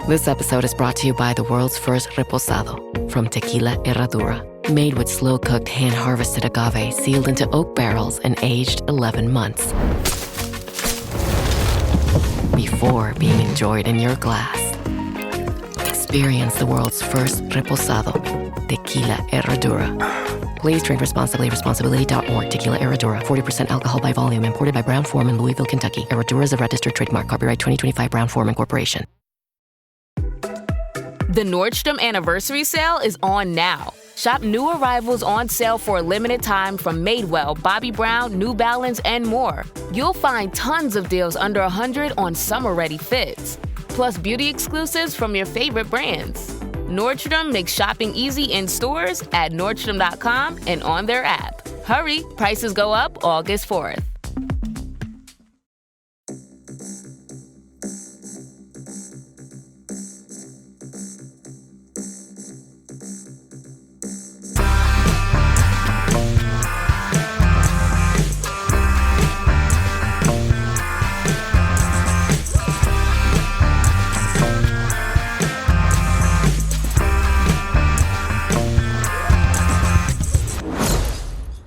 This episode is brought to you by the world's first reposado from Tequila Herradura. Made with slow-cooked, hand-harvested agave sealed into oak barrels and aged 11 months. Before being enjoyed in your glass. Experience the world's first reposado, Tequila Herradura. Please drink responsibly. Responsibility.org. Tequila Herradura. 40% alcohol by volume. Imported by Brown-Forman, Louisville, Kentucky. Herradura is a registered trademark. Copyright 2025 Brown-Forman Corporation. The Nordstrom Anniversary Sale is on now. Shop new arrivals on sale for a limited time from Madewell, Bobbi Brown, New Balance, and more. You'll find tons of deals under $100 on summer-ready fits, plus beauty exclusives from your favorite brands. Nordstrom makes shopping easy in stores, at Nordstrom.com, and on their app. Hurry, prices go up August 4th.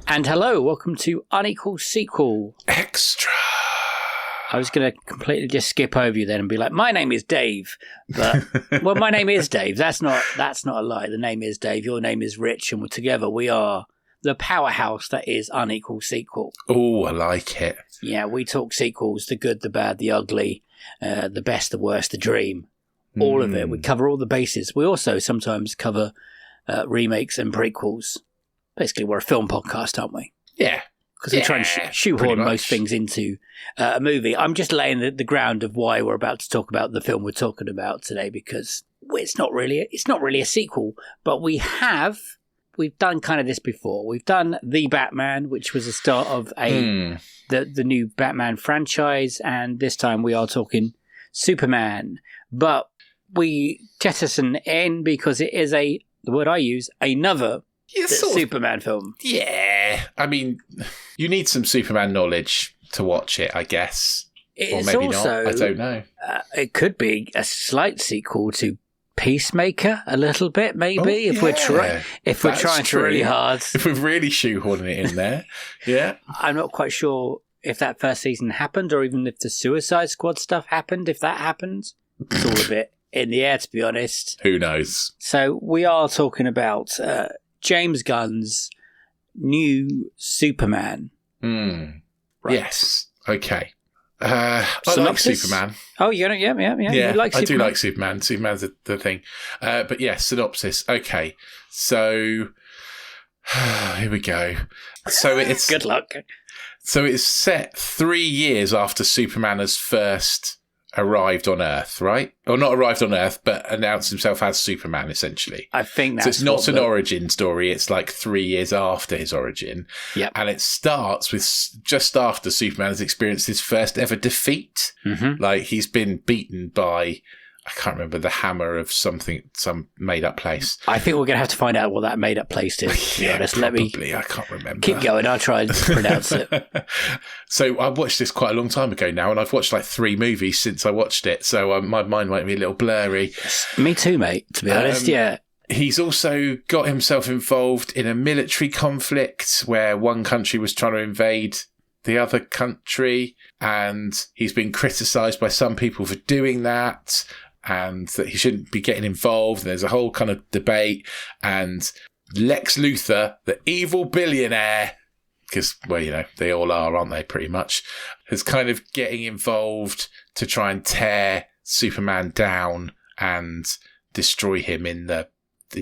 And hello, welcome to Unequal Sequel. Extra. I was going to completely just skip over you then and be like, my name is Dave. But, well, my name is Dave. That's not a lie. The name is Dave. Your name is Rich. And together we are the powerhouse that is Unequal Sequel. Oh, I like it. Yeah, we talk sequels, the good, the bad, the ugly, the best, the worst, the dream. All of it. We cover all the bases. We also sometimes cover remakes and prequels. Basically, we're a film podcast, aren't we? Yeah. Because we try and shoehorn most things into a movie. I'm just laying the ground of why we're about to talk about the film we're talking about today, because it's not really a sequel, but we've done kind of this before. We've done The Batman, which was the start of the new Batman franchise, and this time we are talking Superman. But we jettison in because it is the word I use, another Superman film. Yeah. I mean, you need some Superman knowledge to watch it, I guess. Or maybe not. I don't know. It could be a slight sequel to Peacemaker, a little bit, maybe, if we're trying really hard. If we're really shoehorning it in there. Yeah. I'm not quite sure if that first season happened or even if the Suicide Squad stuff happened, if that happened. It's all a bit in the air, to be honest. Who knows? So we are talking about James Gunn's new Superman. Right. Yes. Okay. I like Superman. Oh, you know, yeah. You like Superman? I do like Superman. Superman's the thing. But yeah, synopsis. Okay. So here we go. So it's good luck. So it's set 3 years after Superman has first arrived on Earth, right? Or not arrived on Earth, but announced himself as Superman, essentially. I think that's so. It's not an origin story. It's like 3 years after his origin. Yep. And it starts with just after Superman has experienced his first ever defeat. Mm-hmm. Like he's been beaten by, I can't remember, the hammer of something, some made-up place. I think we're going to have to find out what that made-up place is. Yeah, probably. I can't remember. Keep going. I'll try and pronounce it. So I watched this quite a long time ago now, and I've watched like 3 movies since I watched it, so my mind might be a little blurry. Me too, mate, to be honest, yeah. He's also got himself involved in a military conflict where one country was trying to invade the other country, and he's been criticised by some people for doing that, and that he shouldn't be getting involved. And there's a whole kind of debate. And Lex Luthor, the evil billionaire, because, well, you know, they all are, aren't they, pretty much, is kind of getting involved to try and tear Superman down and destroy him in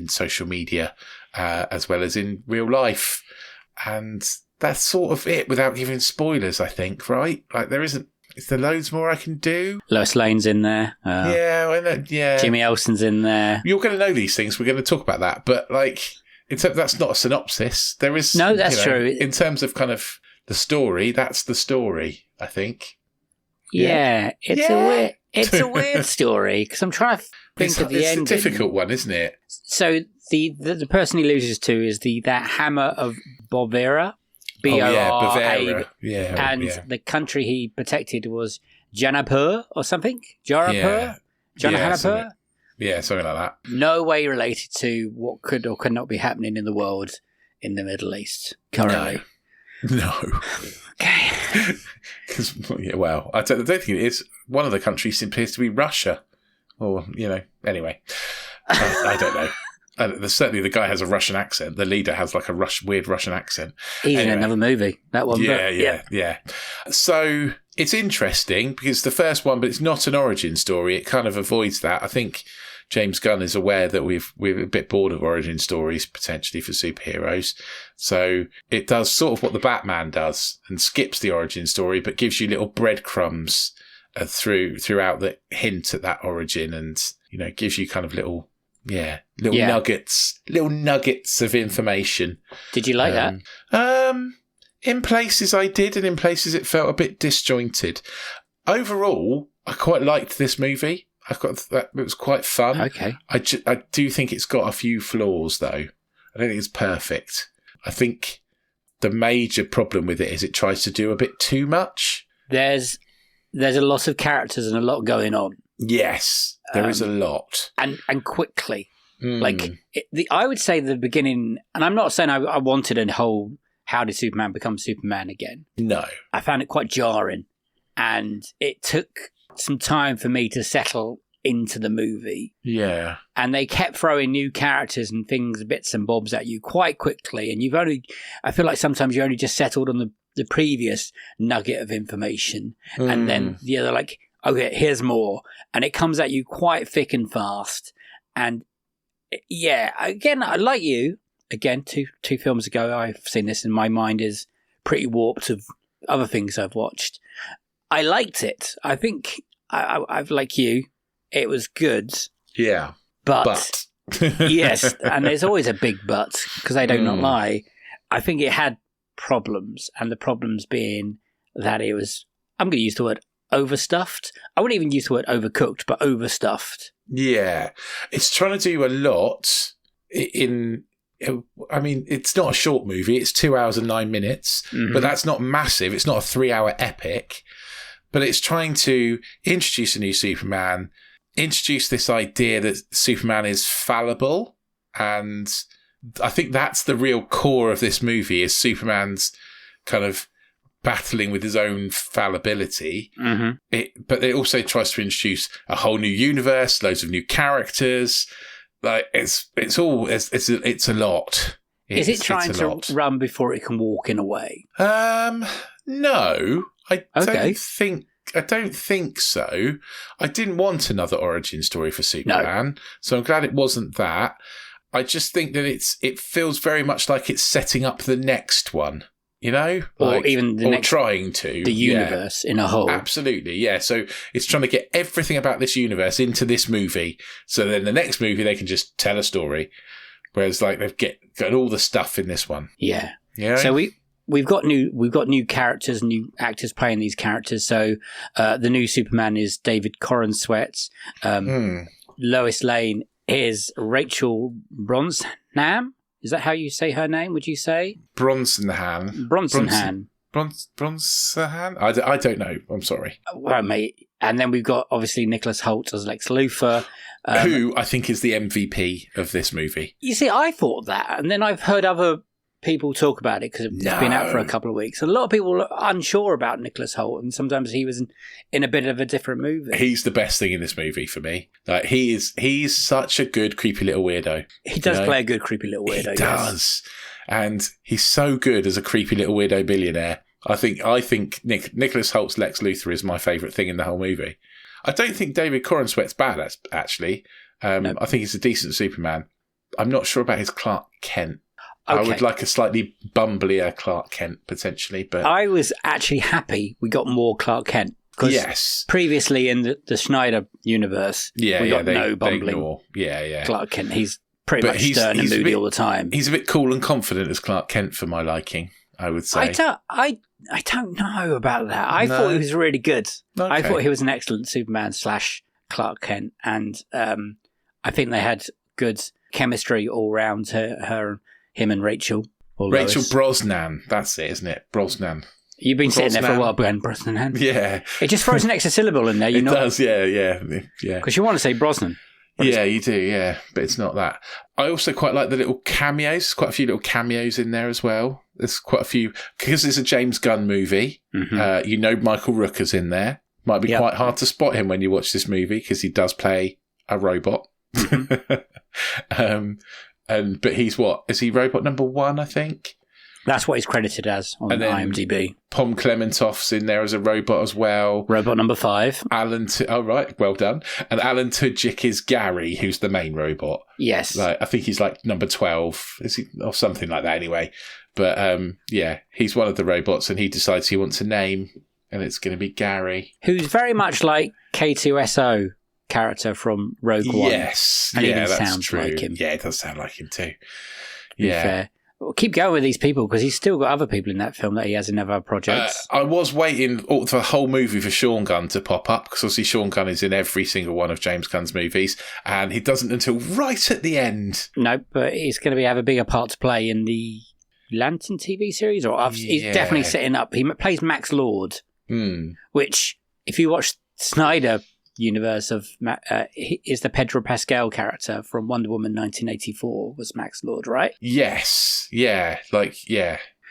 social media, as well as in real life. And that's sort of it without giving spoilers, I think, right? Like is there loads more I can do? Lois Lane's in there. Yeah. Jimmy Olsen's in there. You're going to know these things. We're going to talk about that. But like, that's not a synopsis. There is no, that's true. In terms of kind of the story, that's the story, I think. Yeah, it's a weird story because I'm trying to think of the ending. It's a difficult one, isn't it? So the person he loses to is that hammer of Bovera. Bavaria. The country he protected was Janapur or something. Jahanapur? Yeah, something like that. No way related to what could or could not be happening in the world in the Middle East currently. No. Okay. Well, I don't think it is. One of the countries appears to be Russia. Or, anyway. I don't know. Certainly the guy has a Russian accent. The leader has like a weird Russian accent. He's in another movie. That one. Yeah. So it's interesting because the first one, but it's not an origin story. It kind of avoids that. I think James Gunn is aware that we're a bit bored of origin stories potentially for superheroes. So it does sort of what the Batman does and skips the origin story, but gives you little breadcrumbs throughout that hint at that origin, and gives you kind of little nuggets of information. Did you like that? In places I did, and in places it felt a bit disjointed. Overall, I quite liked this movie. It was quite fun. Okay. I do think it's got a few flaws, though. I don't think it's perfect. I think the major problem with it is it tries to do a bit too much. There's a lot of characters and a lot going on. Yes, there is a lot. And quickly. I would say the beginning, and I'm not saying I wanted a whole how did Superman become Superman again. No. I found it quite jarring. And it took some time for me to settle into the movie. Yeah. And they kept throwing new characters and things, bits and bobs at you quite quickly. And I feel like sometimes you only just settled on the previous nugget of information. And then they're like, okay, here's more. And it comes at you quite thick and fast. And yeah, again, I like you. Again, two films ago, I've seen this, and my mind is pretty warped of other things I've watched. I liked it. I think I've like you. It was good. Yeah. But. Yes, and there's always a big but, because they do not lie. I think it had problems, and the problems being that it was, I'm going to use the word overstuffed. I wouldn't even use the word overcooked, but overstuffed. Yeah. It's trying to do a lot it's not a short movie. It's 2 hours and 9 minutes, but that's not massive. It's not a 3-hour epic, but it's trying to introduce a new Superman, introduce this idea that Superman is fallible. And I think that's the real core of this movie, is Superman's kind of battling with his own fallibility. But it also tries to introduce a whole new universe, loads of new characters. Like it's a lot. Is it trying to run before it can walk in a way? No, I don't think so. I didn't want another origin story for Superman, so I'm glad it wasn't that. I just think that it feels very much like it's setting up the next one. Or even the next, trying to. The universe in a whole. Absolutely, yeah. So it's trying to get everything about this universe into this movie, so then the next movie they can just tell a story. Whereas they've got all the stuff in this one. Yeah. So we've got new characters, new actors playing these characters. So the new Superman is David Corenswet. Lois Lane is Rachel Brosnahan. Is that how you say her name, would you say? Brosnahan. Brosnahan. I don't know. I'm sorry. Well, mate. And then we've got, obviously, Nicholas Hoult as Lex Luthor. Who I think is the MVP of this movie. You see, I thought that. And then I've heard other people talk about it because it's been out for a couple of weeks. A lot of people are unsure about Nicholas Hoult, and sometimes he was in a bit of a different movie. He's the best thing in this movie for me. Like he's such a good creepy little weirdo. He does play a good creepy little weirdo. He does, and he's so good as a creepy little weirdo billionaire. I think Nicholas Holt's Lex Luthor is my favourite thing in the whole movie. I don't think David Corenswet's bad, actually. No. I think he's a decent Superman. I'm not sure about his Clark Kent. Okay. I would like a slightly bumblier Clark Kent, potentially. But I was actually happy we got more Clark Kent. Because previously in the Schneider universe, we got no bumbling Clark Kent. He's pretty much stern and moody all the time. He's a bit cool and confident as Clark Kent for my liking, I would say. I don't know about that. I thought he was really good. Okay. I thought he was an excellent Superman / Clark Kent. And I think they had good chemistry all round him and Rachel. Rachel Lois. Brosnan. That's it, isn't it? Brosnan. You've been sitting there for a while, Brosnan. Yeah. It just throws an extra syllable in there. It does, yeah. Because you want to say Brosnan. Yeah, you do, yeah. But it's not that. I also quite like the little cameos. There's quite a few little cameos in there as well. There's quite a few. Because it's a James Gunn movie, Michael Rooker's in there. Might be quite hard to spot him when you watch this movie because he does play a robot. But he's what? Is he robot number 1, I think? That's what he's credited as on IMDb. Pom Klementoff's in there as a robot as well. Robot number 5. Right, well done. And Alan Tudyk is Gary, who's the main robot. Yes. I think he's like number 12, is he, or something like that anyway. But he's one of the robots and he decides he wants a name and it's going to be Gary. Who's very much like K2SO character from Rogue One. Yes. And yeah, even that's sounds true. like him. Yeah, it does sound like him too. Yeah. Fair. Well, keep going with these people because he's still got other people in that film that he has in other projects. I was waiting for the whole movie for Sean Gunn to pop up because obviously Sean Gunn is in every single one of James Gunn's movies and he doesn't until right at the end. No, but he's going to have a bigger part to play in the Lantern TV series. He's definitely setting up. He plays Max Lord, which if you watch Snyder universe of is the Pedro Pascal character from Wonder Woman 1984 was Max Lord, right? Yes. Yeah.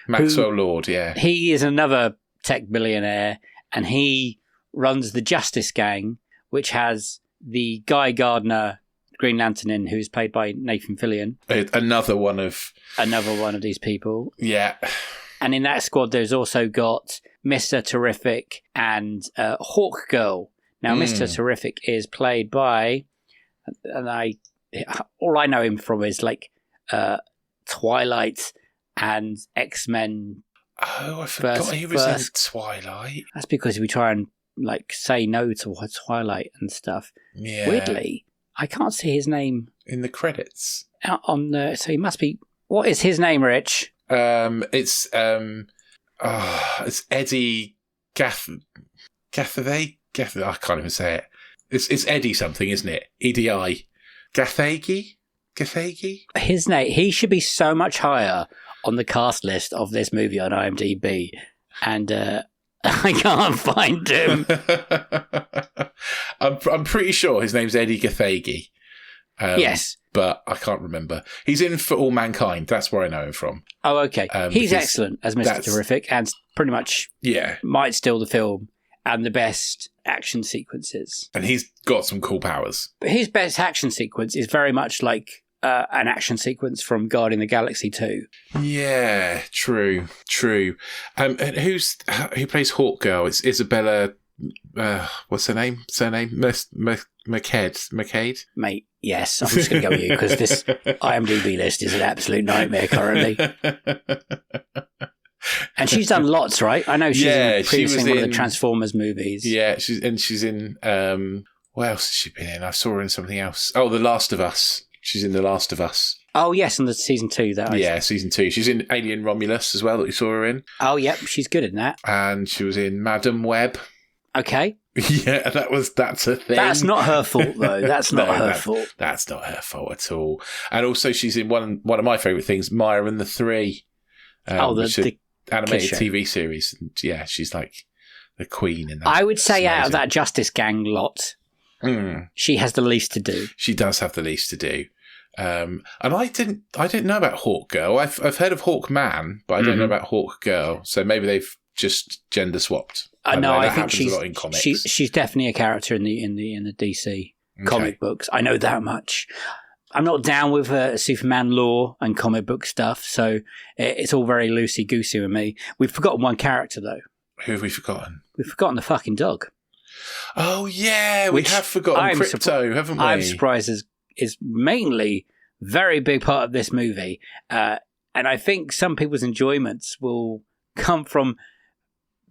Maxwell Lord, yeah. He is another tech billionaire and he runs the Justice Gang, which has the Guy Gardner Green Lantern in, who's played by Nathan Fillion. Another one of these people. Yeah. And in that squad there's also got Mr. Terrific and Hawk Girl. Now, Mr. Terrific is played by, and all I know him from is like Twilight and X-Men. Oh, I forgot he was in Twilight. That's because we try and like say no to Twilight and stuff. Yeah. Weirdly, I can't see his name in the credits. So he must be. What is his name, Rich? It's Eddie Gathaway. I can't even say it. It's Eddie something, isn't it? EDI. Gathagi? His name, he should be so much higher on the cast list of this movie on IMDb. And I can't find him. I'm pretty sure his name's Eddie Gathagi. Yes. But I can't remember. He's in For All Mankind. That's where I know him from. Oh, okay. He's excellent as Mr. Terrific and pretty much might steal the film. And the best action sequences. And he's got some cool powers. But his best action sequence is very much like an action sequence from Guardian of the Galaxy 2. Yeah, true. And who plays Hawk Girl? It's Isabella. What's her name? Surname? McCade? Mate, yes. I'm just going to go with you because this IMDb list is an absolute nightmare currently. And she's done lots, right? I know she's in one of the Transformers movies. Yeah, she's in. What else has she been in? I saw her in something else. Oh, The Last of Us. She's in The Last of Us. Oh, yes, in the season 2. Season 2. She's in Alien Romulus as well that we saw her in. Oh, yep, she's good in that. And she was in Madam Web. Okay. Yeah, that's a thing. That's not her fault, though. That's not her fault. That's not her fault at all. And also, she's in one of my favourite things, Maya and the Three. The animated TV series. Yeah, she's like the queen in that. I would say out of that Justice Gang lot, she has the least to do. She does have the least to do. And I didn't know about Hawk Girl. I've heard of Hawk Man, but I don't know about Hawk Girl. So maybe they've just gender swapped. No, I think she's definitely a character in the DC comic books. I know that much. I'm not down with Superman lore and comic book stuff, so it's all very loosey-goosey with me. We've forgotten one character, though. Who have we forgotten? We've forgotten the fucking dog. Oh, yeah, we have forgotten Crypto, haven't we? I'm surprised is mainly a very big part of this movie. And I think some people's enjoyments will come from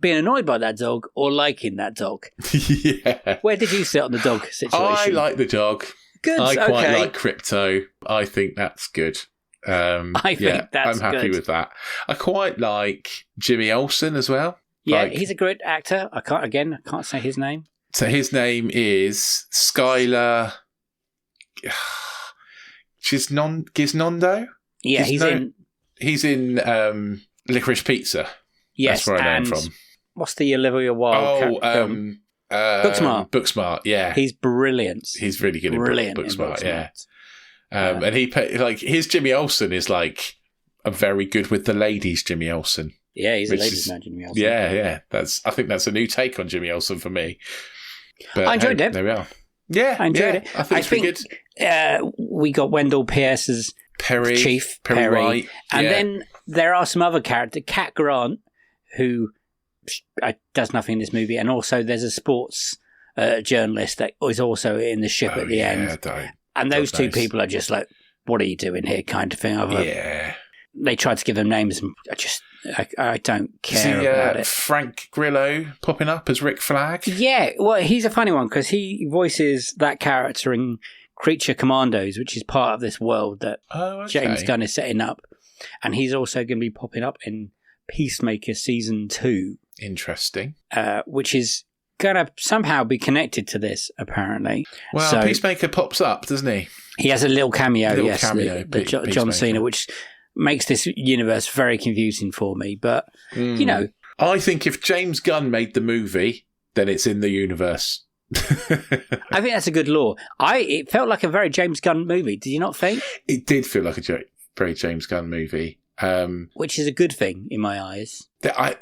being annoyed by that dog or liking that dog. Yeah. Where did you sit on the dog situation? I like the dog. Good. I quite like Crypto. I think that's good. I'm happy with that. I quite like Jimmy Olsen as well. Yeah, he's a great actor. I can't say his name. So his name is Skylar Gisnondo. Yeah, he's in Licorice Pizza. Yes, that's where I know him from. What's the Olivia Wilde character? Booksmart, yeah. He's brilliant. He's really good at Booksmart, yeah. And his Jimmy Olsen is like a very good with the ladies Jimmy Olsen. Yeah, he's a ladies man, Jimmy Olsen. Yeah. I think that's a new take on Jimmy Olsen for me. But I enjoyed it. There we are. Yeah, I enjoyed it. I think it's pretty good. We got Wendell Pierce's Chief Perry. White. And then there are some other characters. Cat Grant, who does nothing in this movie, and also there's a sports journalist that is also in the ship at the end. And those two people are just like, what are you doing here kind of thing. They tried to give them names and I don't care about it. Frank Grillo popping up as Rick Flag? Yeah, well, he's a funny one because he voices that character in Creature Commandos, which is part of this world that James Gunn is setting up. And he's also going to be popping up in Peacemaker Season 2. Interesting. Which is going to somehow be connected to this, apparently. Well, Peacemaker pops up, doesn't he? He has a little cameo, John Cena, which makes this universe very confusing for me. But, you know. I think if James Gunn made the movie, then it's in the universe. I think that's a good law. It felt like a very James Gunn movie. Did you not think? It did feel like a very James Gunn movie. Which is a good thing in my eyes. I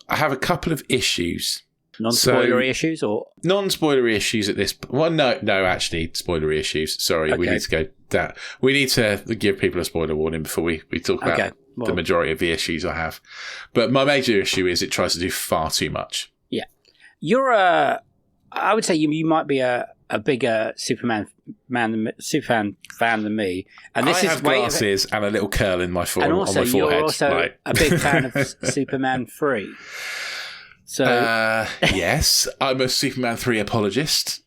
have a couple of issues. Non-spoilery issues or non-spoilery issues at this point? Well, no, actually, spoilery issues. Sorry, we need to go down. We need to give people a spoiler warning before we talk about the majority of the issues I have. But my major issue is it tries to do far too much. Yeah, I would say you might be a bigger Superman fan than me. And I have glasses and a little curl in my forehead. And also, you're also a big fan of Superman 3. So yes, I'm a Superman 3 apologist.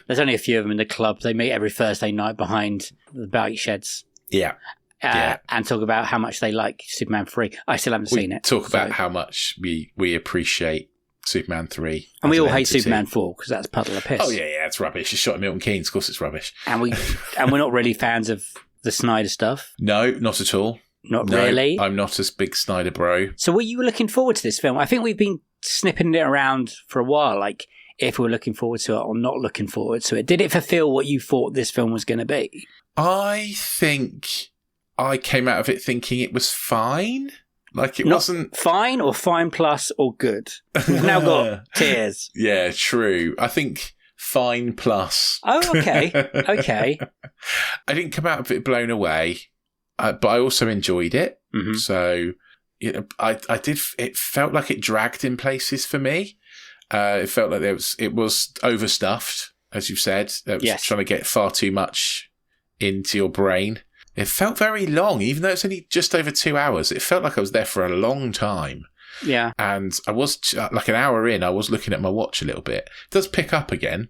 There's only a few of them in the club. They meet every Thursday night behind the bike sheds. Yeah. And talk about how much they like Superman 3. I still haven't seen it. Talk about how much we appreciate Superman 3. And we all hate Superman 4 because that's a puddle of piss. Oh, yeah, it's rubbish. It's shot at Milton Keynes. Of course it's rubbish. And we're not really fans of the Snyder stuff. No, not at all. Not really. I'm not a big Snyder bro. So were you looking forward to this film? I think we've been snipping it around for a while, like if we're looking forward to it or not looking forward to it. Did it fulfill what you thought this film was going to be? I think I came out of it thinking it was fine. Like it wasn't fine or fine plus or good. We've now got tiers. Yeah, true. I think fine plus. Oh, okay. Okay. I didn't come out of it blown away, but I also enjoyed it. Mm-hmm. So, you know, I did. It felt like it dragged in places for me. It felt like it was overstuffed, as you've said. It was trying to get far too much into your brain. It felt very long, even though it's only just over 2 hours. It felt like I was there for a long time. Yeah. And I was, like an hour in, I was looking at my watch a little bit. It does pick up again,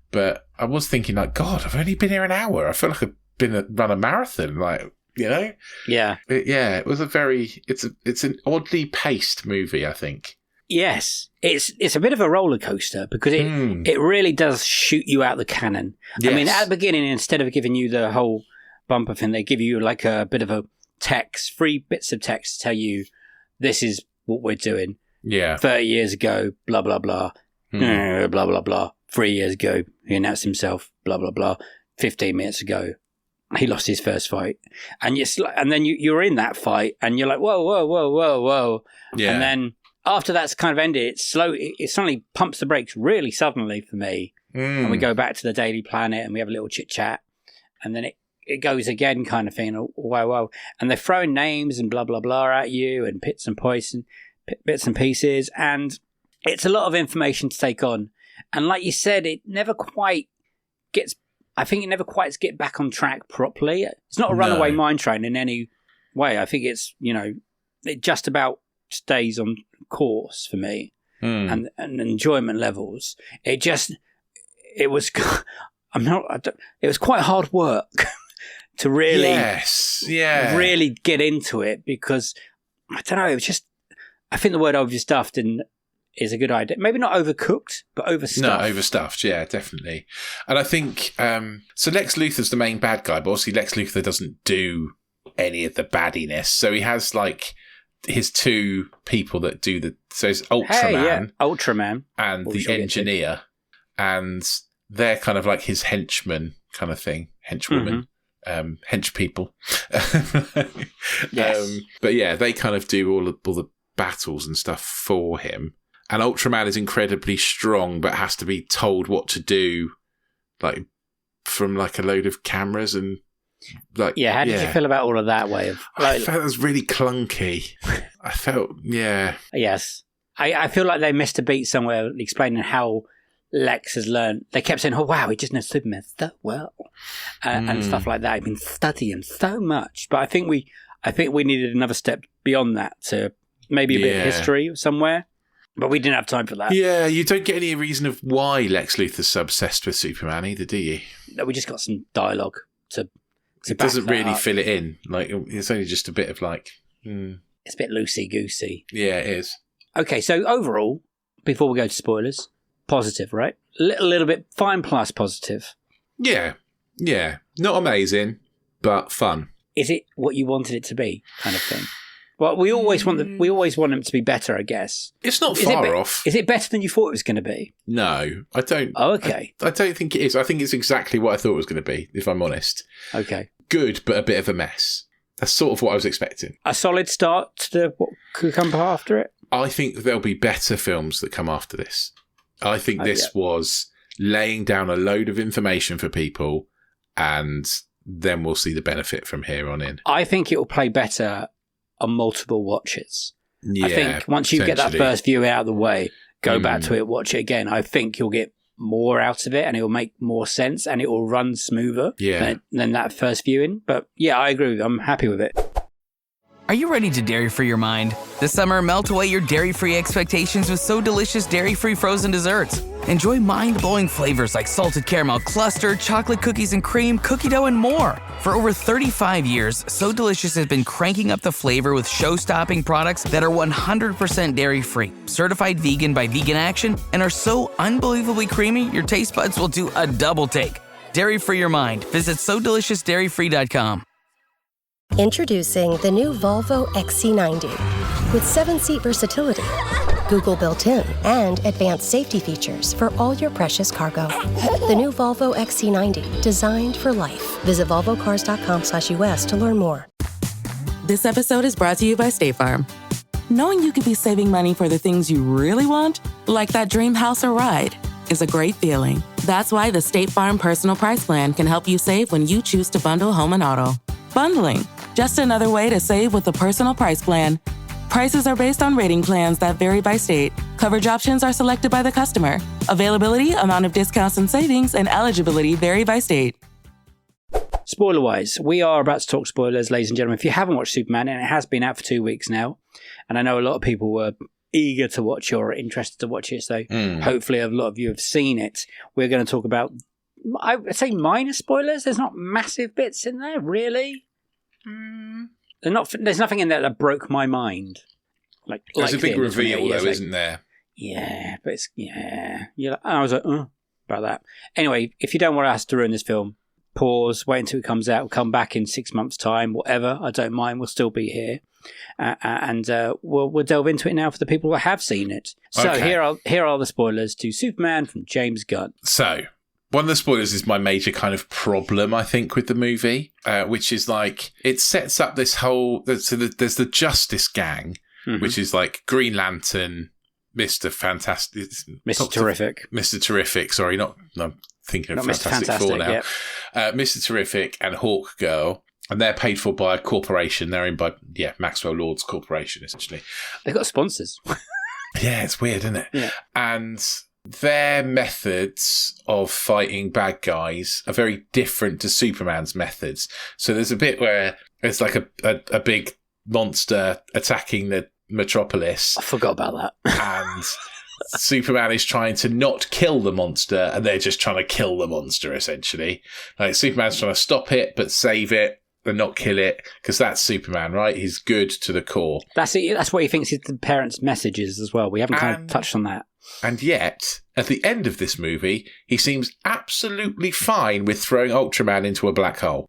but I was thinking like, God, I've only been here an hour. I feel like I've run a marathon, like, you know? Yeah. It was it's an oddly paced movie, I think. Yes. It's a bit of a roller coaster because it really does shoot you out the cannon. Yes. I mean, at the beginning, instead of giving you the whole bumper thing, they give you like a bit of a text, 3 bits of text to tell you this is what we're doing. Yeah. 30 years ago, blah, blah, blah. Blah, blah, blah. 3 years ago, he announced himself, blah, blah, blah. 15 minutes ago, he lost his first fight. And then you're in that fight and you're like, whoa, whoa, whoa, whoa, whoa. Yeah. And then after that's kind of ended, it suddenly pumps the brakes really suddenly for me. And we go back to the Daily Planet and we have a little chit chat. And then it goes again kind of thing. Wow. And they're throwing names and blah, blah, blah at you and bits and pieces. And it's a lot of information to take on. And like you said, it never quite gets back on track properly. It's not a runaway mine train in any way. I think it's, it just about stays on course for me and enjoyment levels. It was quite hard work. To really, really get into it because I don't know. It was just, I think the word overstuffed is a good idea. Maybe not overcooked, but overstuffed. No, overstuffed. Yeah, definitely. And I think so. Lex Luthor's the main bad guy, but obviously Lex Luthor doesn't do any of the baddiness. So he has like his two people that do so it's Ultraman, Ultraman, and the engineer, and they're kind of like his henchmen kind of thing, henchwoman, hench people. Yes. But yeah, they kind of do all the battles and stuff for him. And Ultraman is incredibly strong, but has to be told what to do, like from like a load of cameras and like. Yeah, how did you feel about all of that way of? I felt it was really clunky. I felt, Yes, I feel like they missed a beat somewhere explaining how Lex has learned. They kept saying, "Oh wow, he just knows Superman so well," and stuff like that. I've been studying so much, but I think we needed another step beyond that to maybe a bit of history somewhere. But we didn't have time for that. Yeah, you don't get any reason of why Lex Luthor's so obsessed with Superman either, do you? No, we just got some dialogue to it doesn't really fill it in. Like, it's only just a bit of like... It's a bit loosey-goosey. Yeah, it is. Okay, so overall, before we go to spoilers, positive, right? A little bit fine plus positive. Yeah. Not amazing, but fun. Is it what you wanted it to be, kind of thing? Well, we always want them to be better, I guess. It's not far off. Is it better than you thought it was going to be? No, I don't. Oh, okay. I don't think it is. I think it's exactly what I thought it was going to be, if I'm honest. Okay. Good, but a bit of a mess. That's sort of what I was expecting. A solid start to what could come after it? I think there'll be better films that come after this. I think this was laying down a load of information for people, and then we'll see the benefit from here on in. I think it will play better on multiple watches. Yeah, I think once you get that first view out of the way, go back to it, watch it again. I think you'll get more out of it and it will make more sense and it will run smoother than that first viewing. But yeah, I agree. I'm happy with it. Are you ready to dairy-free your mind? This summer, melt away your dairy-free expectations with So Delicious dairy-free frozen desserts. Enjoy mind-blowing flavors like salted caramel cluster, chocolate cookies and cream, cookie dough, and more. For over 35 years, So Delicious has been cranking up the flavor with show-stopping products that are 100% dairy-free, certified vegan by Vegan Action, and are so unbelievably creamy, your taste buds will do a double take. Dairy-free your mind. Visit SoDeliciousDairyFree.com. Introducing the new Volvo XC90 with 7-seat versatility, Google built-in, and advanced safety features for all your precious cargo. The new Volvo XC90, designed for life. Visit volvocars.com/US to learn more. This episode is brought to you by State Farm. Knowing you could be saving money for the things you really want, like that dream house or ride, is a great feeling. That's why the State Farm Personal Price Plan can help you save when you choose to bundle home and auto. Bundling, just another way to save with the Personal Price Plan. Prices are based on rating plans that vary by state. Coverage options are selected by the customer. Availability, amount of discounts and savings, and eligibility vary by state. Spoiler-wise, we are about to talk spoilers, ladies and gentlemen. If you haven't watched Superman, and it has been out for 2 weeks now, and I know a lot of people were eager to watch or interested to watch it, so hopefully a lot of you have seen it. We're going to talk about, I would say, minor spoilers. There's not massive bits in there, really. There's nothing in there that broke my mind. There's a big reveal, though, isn't there? Yeah, but it's You're like, I was like, about that. Anyway, if you don't want us to ruin this film, pause, wait until it comes out. We'll come back in 6 months' time, whatever. I don't mind. We'll still be here, and we'll delve into it now for the people who have seen it. So here are the spoilers to Superman from James Gunn. So, one of the spoilers is my major kind of problem, I think, with the movie, which is like, it sets up this whole... there's the Justice Gang, which is like Green Lantern, Mr. Fantastic... Mr. Terrific. Mr. Terrific, sorry, I'm thinking of Fantastic Four now. Yep. Mr. Terrific and Hawk Girl, and they're paid for by a corporation. They're owned by, Maxwell Lord's corporation, essentially. They've got sponsors. Yeah, it's weird, isn't it? Yeah. And their methods of fighting bad guys are very different to Superman's methods. So there's a bit where it's like a big monster attacking the metropolis. I forgot about that. And Superman is trying to not kill the monster, and they're just trying to kill the monster, essentially. Like, Superman's trying to stop it, but save it, and not kill it, because that's Superman, right? He's good to the core. That's it. That's what he thinks his parents' message is as well. We haven't kind of touched on that. And yet, at the end of this movie, he seems absolutely fine with throwing Ultraman into a black hole.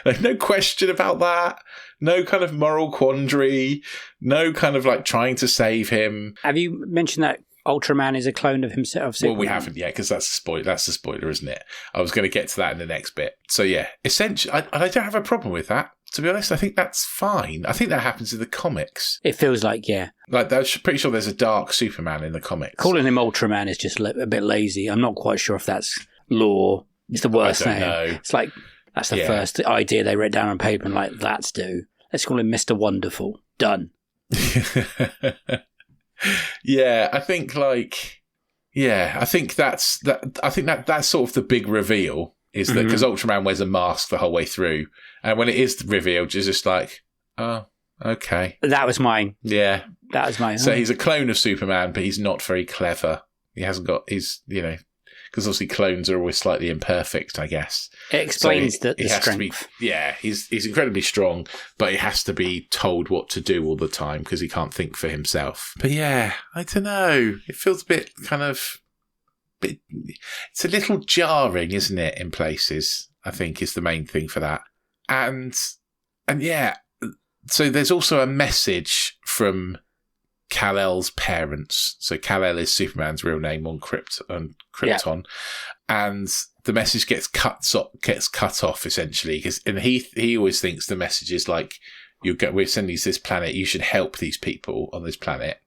Like, no question about that. No kind of moral quandary. No kind of like trying to save him. Have you mentioned that Ultraman is a clone of himself? Well, we haven't yet, because that's the spoiler, isn't it? I was going to get to that in the next bit. So yeah, essentially, I don't have a problem with that. To be honest, I think that's fine. I think that happens in the comics. It feels like, yeah. Like, I'm pretty sure there's a dark Superman in the comics. Calling him Ultraman is just a bit lazy. I'm not quite sure if that's lore. It's the worst thing. It's like, that's the first idea they wrote down on paper and like, that's due. Let's call him Mr. Wonderful. Done. Yeah, I think that's sort of the big reveal, is that because Ultraman wears a mask the whole way through, and when it is revealed, you're just like, oh, okay. That was mine. Yeah. That was mine. So he's a clone of Superman, but he's not very clever. Because obviously clones are always slightly imperfect, I guess. It explains the strength. He's incredibly strong, but he has to be told what to do all the time because he can't think for himself. But yeah, I don't know. It feels a bit it's a little jarring, isn't it, in places, I think, is the main thing for that. And yeah, so there's also a message from Kal-El's parents. So Kal-El is Superman's real name on Krypton, and the message gets cut off essentially, and he always thinks the message is like, we're sending you to this planet, you should help these people on this planet.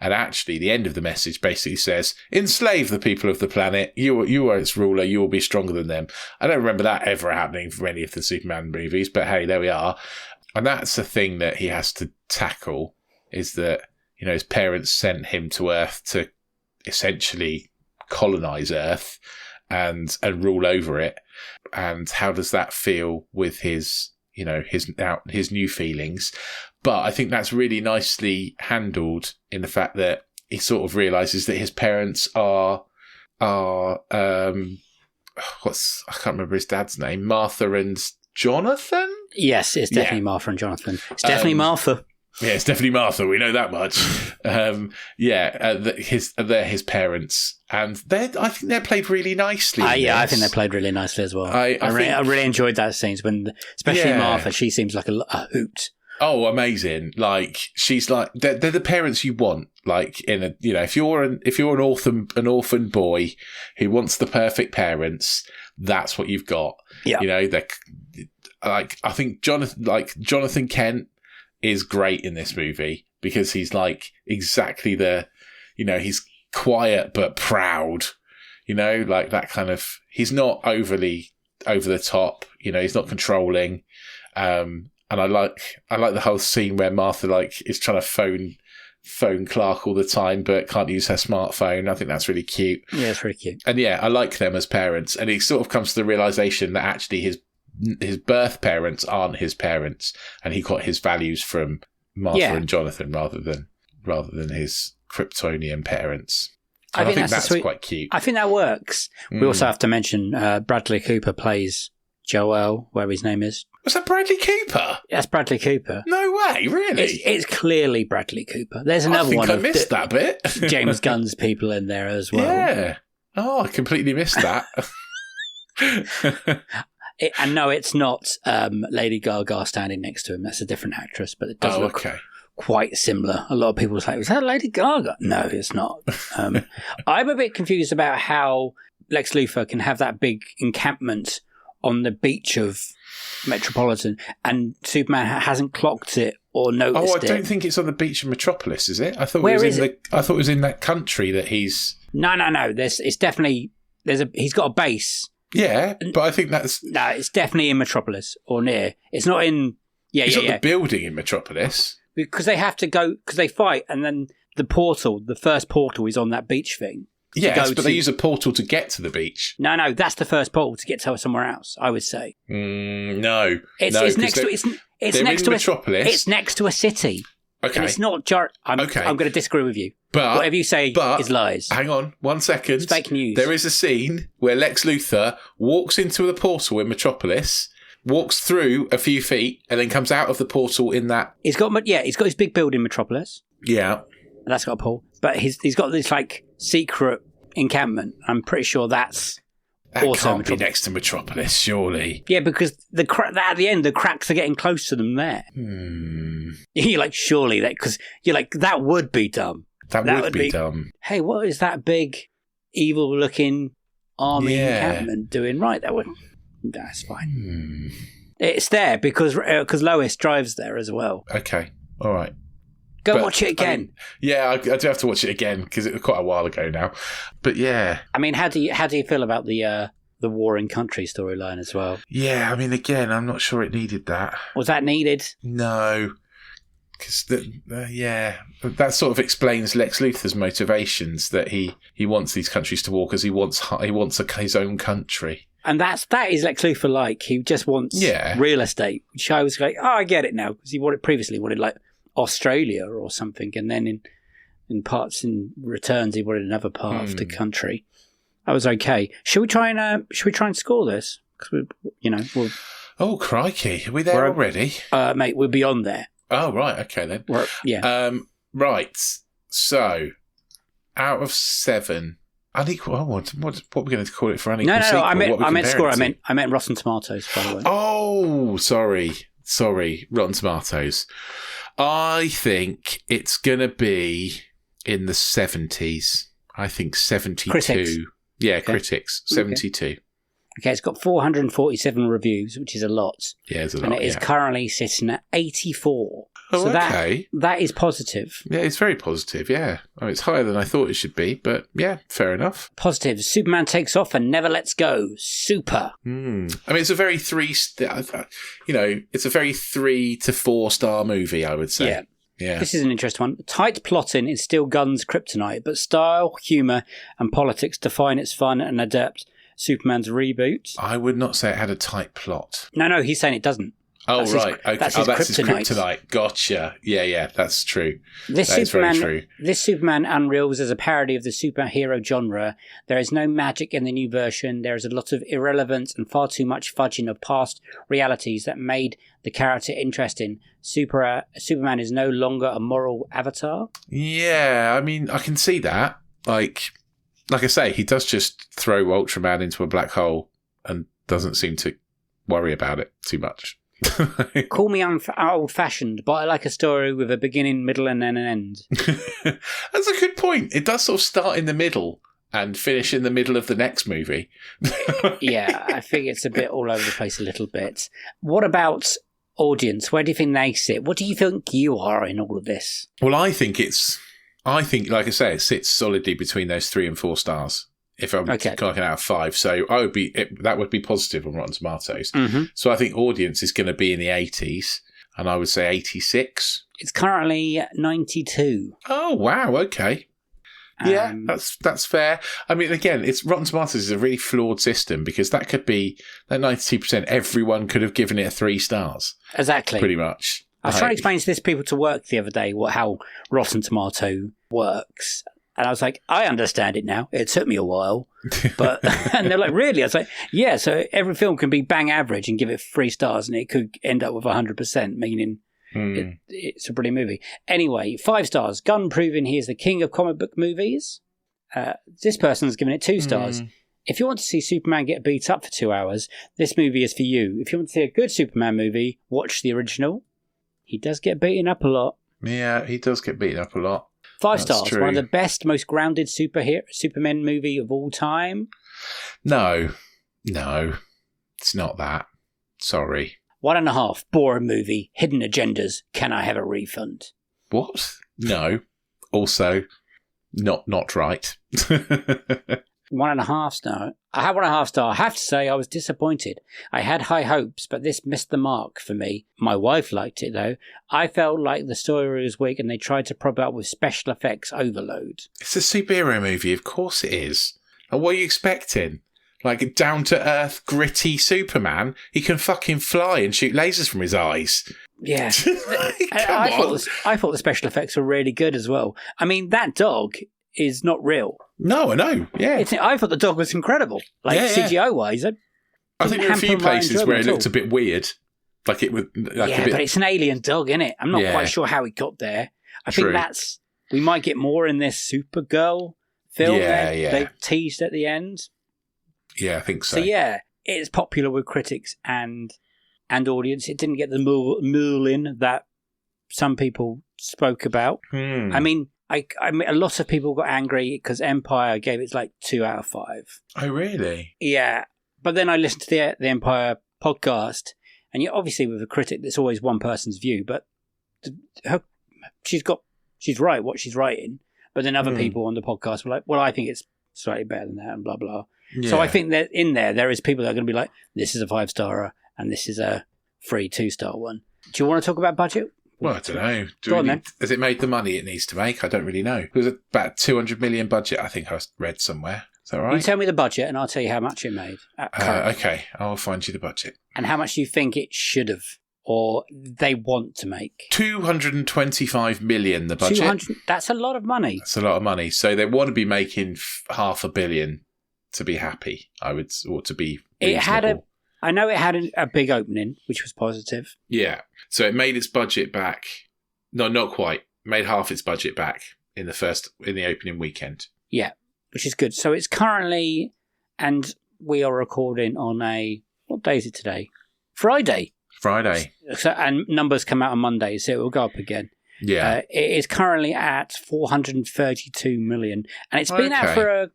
And actually, the end of the message basically says, enslave the people of the planet. You are its ruler. You will be stronger than them. I don't remember that ever happening from any of the Superman movies, but hey, there we are. And that's the thing that he has to tackle, is that, his parents sent him to Earth to essentially colonize Earth and rule over it. And how does that feel with his new feelings? But I think that's really nicely handled in the fact that he sort of realizes that his parents are I can't remember his dad's name, Martha and Jonathan? Yes, it's definitely Martha and Jonathan. It's definitely Martha. Yeah, it's definitely Martha. We know that much. They're his parents, and I think they're played really nicely. I think they played really nicely as well. I really enjoyed that scenes especially Martha. She seems like a hoot. Oh, amazing! Like, she's like they're the parents you want. Like, if you're an orphan boy who wants the perfect parents, that's what you've got. Yeah, they're like, I think Jonathan Kent is great in this movie because he's like exactly he's quiet but proud, like that kind of, he's not overly over the top, he's not controlling. And I like the whole scene where Martha is trying to phone Clark all the time but can't use her smartphone. I think that's really cute. Yeah, it's really cute. And yeah, I like them as parents. And he sort of comes to the realization that actually his birth parents aren't his parents, and he got his values from Martha and Jonathan rather than his Kryptonian parents. I think that's quite cute. I think that works. We also have to mention Bradley Cooper plays Jor-El, whatever his name is. Was that Bradley Cooper? That's Bradley Cooper. No way, really? It's clearly Bradley Cooper. There's another one. I missed that bit. James Gunn's people in there as well. Yeah. Oh, I completely missed that. And no, it's not Lady Gaga standing next to him. That's a different actress, but it does look quite similar. A lot of people say, "Was that Lady Gaga?" No, it's not. I'm a bit confused about how Lex Luthor can have that big encampment on the beach of Metropolitan, and Superman hasn't clocked it or noticed it. I don't think it's on the beach of Metropolis, is it? I thought it was in that country that he's. No. It's definitely he's got a base. Yeah, but I think that's... No, it's definitely in Metropolis or near. It's not in... It's not the building in Metropolis. Because they have to go... Because they fight, and then the first portal is on that beach thing. Yes, but they use a portal to get to the beach. No, that's the first portal to get to somewhere else, I would say. No. It's next to... It's next to Metropolis. It's next to a city. Okay. And it's not... I'm going to disagree with you. But whatever you say is lies. Hang on 1 second. It's fake news. There is a scene where Lex Luthor walks into the portal in Metropolis, walks through a few feet, and then comes out of the portal in that... He's got his big building in Metropolis. Yeah. And that's got a pool. But he's got this, secret encampment. I'm pretty sure that's That also can't be next to Metropolis, surely. Yeah, because at the end, the cracks are getting close to them there. You're like, surely that, because you're like, that would be dumb. That would be dumb. Hey, what is that big, evil-looking army encampment doing? Right, that's fine. It's there because Lois drives there as well. Okay, all right. Go watch it again. I do have to watch it again because it was quite a while ago now. But yeah, I mean, how do you feel about the warring country storyline as well? Yeah, I mean, again, I'm not sure it needed that. Was that needed? No, because that sort of explains Lex Luthor's motivations, that he wants these countries to war because he wants his own country. And that is Lex Luthor like. He just wants real estate, which I was like, I get it now, because he previously wanted like Australia or something, and then in returns he wanted another part of the country. I was okay. Should we try and score this? Because we'll. Oh crikey! Are we there already? Mate, we're beyond there. Oh right, okay then. Right. So, out of 7, unequal. What are we going to call it for unequal? No. I meant score. I meant Rotten Tomatoes, by the way. Oh, sorry, Rotten Tomatoes. I think it's going to be in the 70s. I think 72. Critics. Yeah, okay. Critics. 72. Okay, it's got 447 reviews, which is a lot. Yeah, it's a lot. And it is currently sitting at 84. Oh, so okay. That is positive. Yeah, it's very positive, yeah. I mean, it's higher than I thought it should be, but yeah, fair enough. Positive. Superman takes off and never lets go. Super. I mean, it's a very it's a very 3 to 4 star movie, I would say. Yeah. This is an interesting one. Tight plotting is still Gunn's kryptonite, but style, humour, and politics define its fun and adapt Superman's reboot. I would not say it had a tight plot. No, he's saying it doesn't. Oh, right. Okay. That's his kryptonite. Gotcha. Yeah, that's true. This Superman unreels as a parody of the superhero genre. There is no magic in the new version. There is a lot of irrelevance and far too much fudging of past realities that made the character interesting. Superman is no longer a moral avatar. Yeah, I mean, I can see that. Like I say, he does just throw Ultraman into a black hole and doesn't seem to worry about it too much. Call me old-fashioned, but I like a story with a beginning, middle, and then an end. That's a good point. It does sort of start in the middle and finish in the middle of the next movie. Yeah, I think it's a bit all over the place a little bit. What about audience? Where do you think they sit? What do you think you are in all of this? Well, I think, like I say, it sits solidly between those 3 and 4 stars. If I'm talking out of 5, so that would be positive on Rotten Tomatoes. Mm-hmm. So I think audience is going to be in the 80s, and I would say 86. It's currently 92. Oh wow, okay, yeah, that's fair. I mean, again, Rotten Tomatoes is a really flawed system, because that could be that 92%. Everyone could have given it 3 stars. Exactly, pretty much. I was trying to explain to this people to work the other day how Rotten Tomato works. And I was like, I understand it now. It took me a while. But and they're like, really? I was like, yeah, so every film can be bang average and give it 3 stars, and it could end up with 100%, meaning it's a brilliant movie. Anyway, 5 stars. Gunn proving he is the king of comic book movies. This person's given it 2 stars. If you want to see Superman get beat up for 2 hours, this movie is for you. If you want to see a good Superman movie, watch the original. He does get beaten up a lot. Yeah, he does get beaten up a lot. 5 stars. True. One of the best, most grounded Superman movie of all time. No, it's not that. Sorry. 1.5. Boring movie. Hidden agendas. Can I have a refund? What? No. Also, not right. 1.5 star. I had 1.5 star. I have to say I was disappointed. I had high hopes, but this missed the mark for me. My wife liked it though. I felt like the story was weak and they tried to prop it up with special effects overload. It's a superhero movie, of course it is. And what are you expecting? Like down-to-earth, gritty Superman? He can fucking fly and shoot lasers from his eyes. Yeah. I thought the special effects were really good as well. I mean, that dog is not real. No, I know. Yeah, I thought the dog was incredible. CGI wise, I think there are a few places where it looked a bit weird. Like it would. Like but it's an alien dog, isn't it? I'm not quite sure how he got there. I think we might get more in this Supergirl film. They teased at the end. Yeah, I think so. So yeah, it's popular with critics and audience. It didn't get the Merlin that some people spoke about. I mean, I mean, a lot of people got angry because Empire gave it like 2 out of 5. Oh, really? Yeah, but then I listened to the Empire podcast, and obviously with a critic, there's always one person's view, but she's right what she's writing. But then other people on the podcast were like, well, I think it's slightly better than that, and blah blah. Yeah. So I think that in there is people that are going to be like, this is a 5-starer and this is a free 2-star one. Do you want to talk about budget? Well, I don't know. Has it made the money it needs to make? I don't really know. It was about 200 million budget, I think I read somewhere. Is that right? You tell me the budget and I'll tell you how much it made. Okay, I'll find you the budget. And how much do you think it should have or they want to make? 225 million, the budget. That's a lot of money. That's a lot of money. So they want to be making $500 million to be happy, or to be reasonable. I know it had a big opening, which was positive. Yeah. So it made its budget back. No, not quite. Made half its budget back in the opening weekend. Yeah, which is good. So it's currently, and we are recording on what day is it today? Friday. So, and numbers come out on Monday, so it will go up again. Yeah. It is currently at 432 million. And it's been out for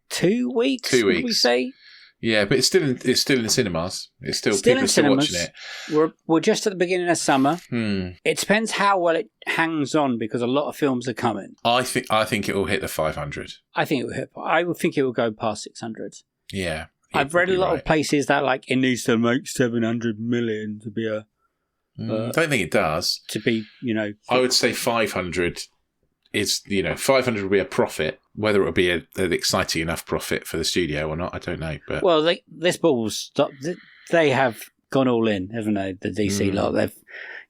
2 weeks, 2 weeks. Would we say? Yeah, but it's still in the cinemas. It's still people are still watching it. We're just at the beginning of summer. It depends how well it hangs on because a lot of films are coming. I think it will hit the 500. I would think it will go past 600. Yeah, I've read a lot of places that like it needs to make 700 million to be a. I don't think it does. To be, I would say 500 is 500 will be a profit. Whether it will be an exciting enough profit for the studio or not, I don't know. But this ball stop. They have gone all in, haven't they? The DC lot.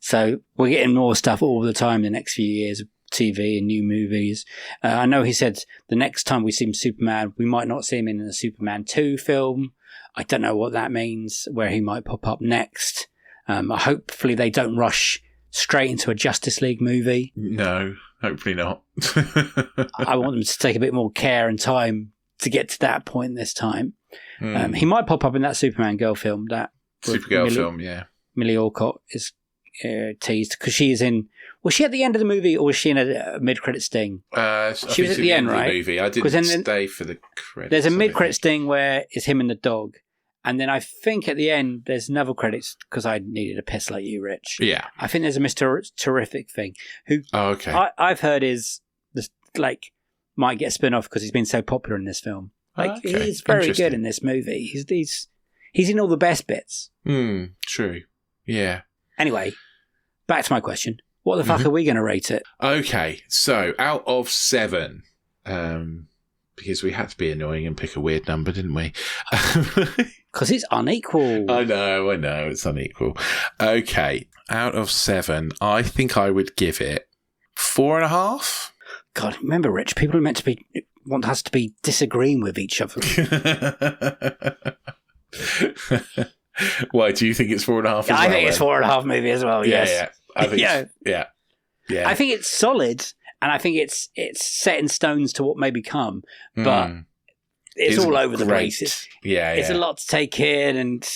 So we're getting more stuff all the time. The next few years of TV and new movies. I know he said the next time we see him Superman, we might not see him in a Superman 2 film. I don't know what that means. Where he might pop up next. Hopefully they don't rush straight into a Justice League movie. No. Hopefully not. I want them to take a bit more care and time to get to that point this time. He might pop up in that Superman Girl film. That Supergirl film, yeah. Millie Alcott is teased because she is in. Was she at the end of the movie or was she in a mid-credit sting? She was at the end, right? Movie. I didn't stay for the credits. There's a mid-credit sting where it's him and the dog. And then I think at the end, there's another credits because I needed a piss like you, Rich. Yeah. I think there's a Mr. Terrific thing who I've heard is might get a spin-off because he's been so popular in this film. He's very good in this movie. He's in all the best bits. True. Yeah. Anyway, back to my question. What the fuck are we going to rate it? Okay. So out of 7, because we had to be annoying and pick a weird number, didn't we? Because it's unequal. I know, it's unequal. Okay, out of 7, I think I would give it 4.5. God, remember, Rich, people are meant to want us to be disagreeing with each other. Why, do you think it's 4.5 I think it's 4.5 movie as well, yes. Yeah. I think yeah. I think it's solid, and I think it's set in stones to what may become, but it's all over the place. It's a lot to take in, and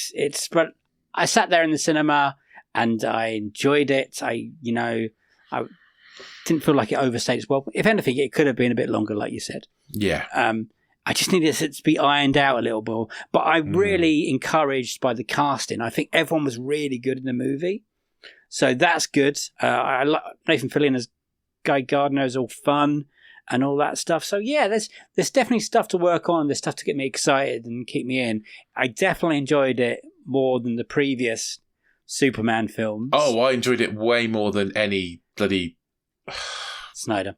but I sat there in the cinema and I enjoyed it. I didn't feel like it overstayed as well. If anything, it could have been a bit longer, like you said. Yeah. I just needed it to be ironed out a little more, but I'm really encouraged by the casting. I think everyone was really good in the movie, so that's good. I like Nathan Fillion as Guy Gardner is all fun and all that stuff. So yeah, there's definitely stuff to work on. There's stuff to get me excited and keep me in. I definitely enjoyed it more than the previous Superman films. Oh, I enjoyed it way more than any bloody Snyder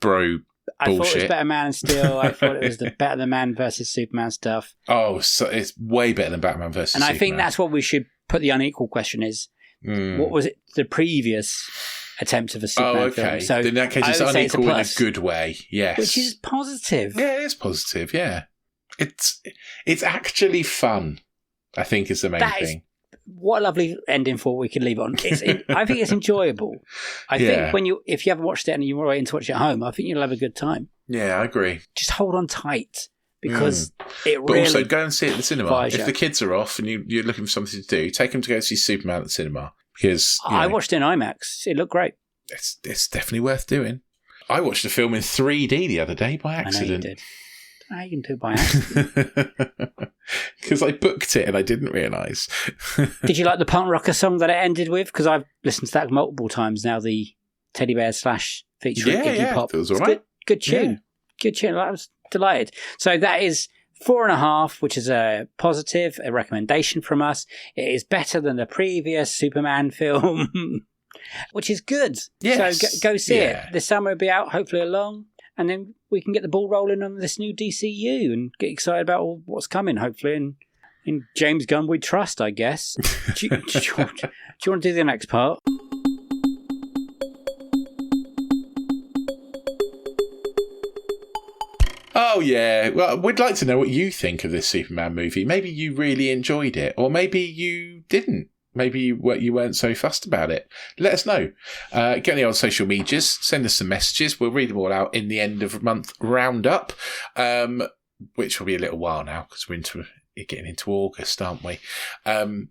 bro I bullshit. thought it was better Man of Steel. I thought it was the better than Man versus Superman stuff. Oh, so it's way better than Batman versus Superman. And I think Superman. that's what we should put the unequal question is. What was it? The previous attempt of a Superman film. So in that case, it's unequal in a good way. Yes, which is positive. Yeah, it is positive. Yeah, it's actually fun. I think is the main thing. What a lovely ending for we can leave it on. I think it's enjoyable. I think if you haven't watched it and you're waiting to watch it at home, I think you'll have a good time. Yeah, I agree. Just hold on tight because it really... But also, go and see it at the cinema. If you. the kids are off and you're looking for something to do, take them to go see Superman at the cinema. Because I watched it in IMAX. It looked great. It's definitely worth doing. I watched a film in 3D the other day by accident. I know you did. I can do it by accident. Because I booked it and I didn't realise. Did you like the punk rocker song that it ended with? Because I've listened to that multiple times now, the Teddy Bear / featuring Iggy Pop. It was all right. Good tune. Yeah. Good tune. I was delighted. So that is 4.5, which is a positive, a recommendation from us. It is better than the previous Superman film, which is good. Yes. So go see it. This summer it'll be out, hopefully along, and then we can get the ball rolling on this new DCU and get excited about what's coming, hopefully. And in James Gunn we trust, I guess. Do you want to do the next part? Oh, yeah. Well, we'd like to know what you think of this Superman movie. Maybe you really enjoyed it, or maybe you didn't. Maybe you weren't so fussed about it. Let us know. Get me on social medias. Send us some messages. We'll read them all out in the end of month roundup, which will be a little while now because we're getting into August, aren't we?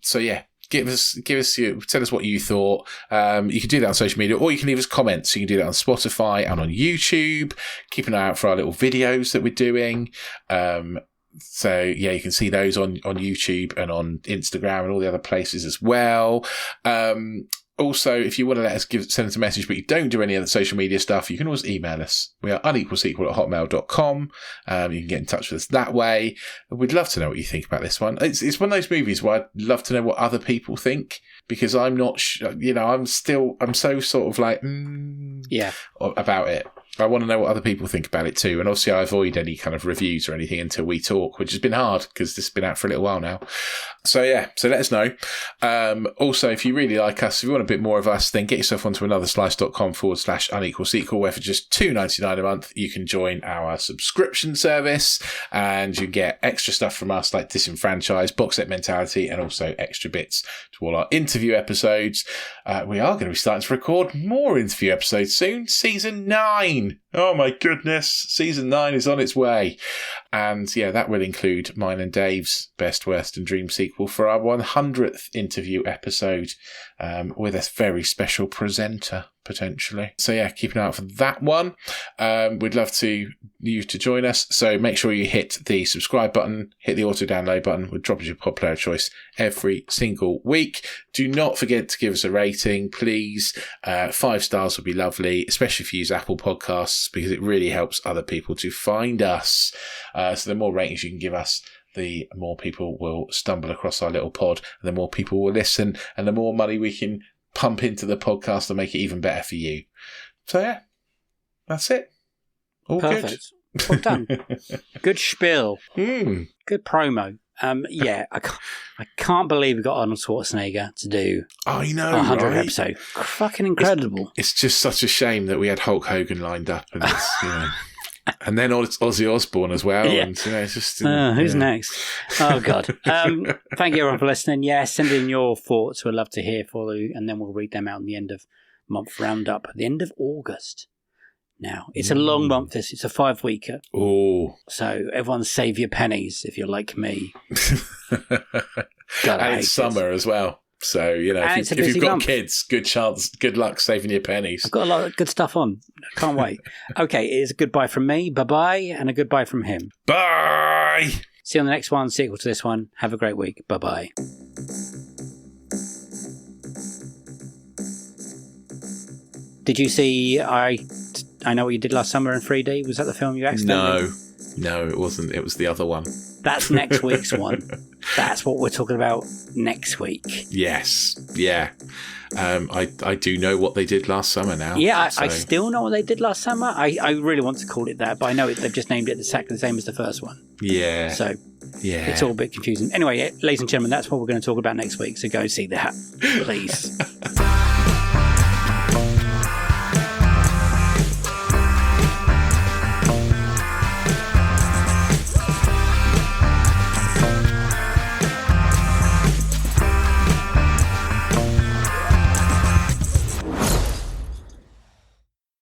So yeah. Tell us what you thought. You can do that on social media, or you can leave us comments. You can do that on Spotify and on YouTube. Keep an eye out for our little videos that we're doing. So yeah, you can see those on YouTube and on Instagram and all the other places as well. Also, if you want to send us a message, but you don't do any of the social media stuff, you can always email us. We are unequalsequel@hotmail.com. You can get in touch with us that way. We'd love to know what you think about this one. It's one of those movies where I'd love to know what other people think, because I'm not sure, I'm so sort of like, about it. I want to know what other people think about it too. And obviously I avoid any kind of reviews or anything until we talk, which has been hard because this has been out for a little while now. So yeah, so let us know. Also, if you really like us, if you want a bit more of us, then get yourself onto anotherslice.com/unequal sequel, where for just $2.99 a month, you can join our subscription service and you get extra stuff from us like Disenfranchised, Box Set Mentality, and also extra bits to all our interview episodes. We are going to be starting to record more interview episodes soon. Season 9. Oh my goodness. Season 9 is on its way. And yeah, that will include mine and Dave's Best, Worst and Dream sequel for our 100th interview episode with a very special presenter, potentially. So yeah, keep an eye out for that one. We'd love you to join us. So make sure you hit the subscribe button, hit the auto download button. We'll drop as your pod player choice every single week. Do not forget to give us a rating, please. 5 stars would be lovely, especially if you use Apple Podcasts, because it really helps other people to find us. So the more ratings you can give us, the more people will stumble across our little pod, and the more people will listen, and the more money we can pump into the podcast to make it even better for you. So yeah, that's it. All perfect. Good. Well done. Good spiel. Good promo. Yeah, I can't believe we got Arnold Schwarzenegger to do. I know, 100 right? episode. Fucking incredible. It's just such a shame that we had Hulk Hogan lined up, and and then Ozzy Osbourne as well. Yeah. And it's just who's next? Oh God. Thank you everyone for listening. Yeah, send in your thoughts. We'd love to hear for you, and then we'll read them out in the end of month roundup at the end of August. Now, it's a long month. It's a 5-weeker. Oh. So everyone save your pennies if you're like me. God, and it's summer as well. So, if you've got kids, good luck saving your pennies. I've got a lot of good stuff on. Can't wait. Okay, it is a goodbye from me. Bye-bye. And a goodbye from him. Bye. See you on the next one, sequel to this one. Have a great week. Bye-bye. Did you see I Know What You Did Last Summer in 3D? Was that the film you accidentally... No, it wasn't. It was the other one. That's next week's one. That's what we're talking about next week. Yes. Yeah. I do know what they did last summer now. Yeah, I still know what they did last summer. I really want to call it that, but I know they've just named it exactly the same as the first one. Yeah. So it's all a bit confusing. Anyway, ladies and gentlemen, that's what we're going to talk about next week. So go see that, please.